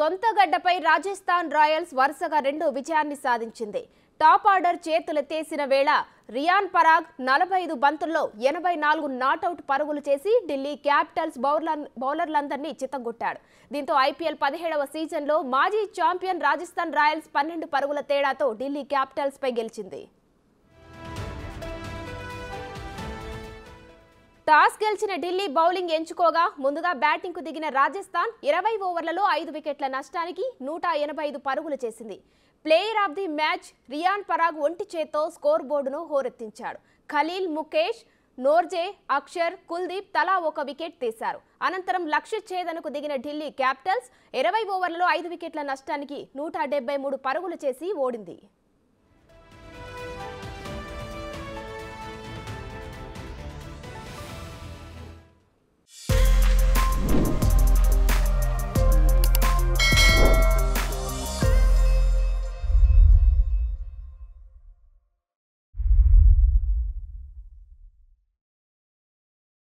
సొంత గడ్డపై రాజస్థాన్ రాయల్స్ వరుసగా రెండో విజయాన్ని సాధించింది. టాప్ ఆర్డర్ చేతులెత్తేసిన వేళ రియాన్ పరాగ్ 45 బంతుల్లో 84 నాటౌట్ పరుగులు చేసి ఢిల్లీ క్యాపిటల్స్ బౌలర్లందరినీ చిత్తగొట్టాడు. దీంతో ఐపీఎల్ 17వ సీజన్లో మాజీ ఛాంపియన్ రాజస్థాన్ రాయల్స్ 12 పరుగుల తేడాతో ఢిల్లీ క్యాపిటల్స్ పై గెలిచింది. టాస్ గెలిచిన ఢిల్లీ బౌలింగ్ ఎంచుకోగా ముందుగా బ్యాటింగ్ కు దిగిన రాజస్థాన్ 20 ఓవర్లలో 5 వికెట్ల నష్టానికి 185 పరుగులు చేసింది. Player of the match Riyan Parag ఒంటి చేత్తో స్కోర్ బోర్డును హోరెత్తించాడు. ఖలీల్, ముఖేష్, నోర్జే, అక్షర్, కుల్దీప్ తలా ఒక వికెట్ తీశారు. అనంతరం లక్ష్య ఛేదనకు దిగిన ఢిల్లీ క్యాపిటల్స్ 20 ఓవర్లలో 5 వికెట్ల నష్టానికి 173 పరుగులు చేసి ఓడింది.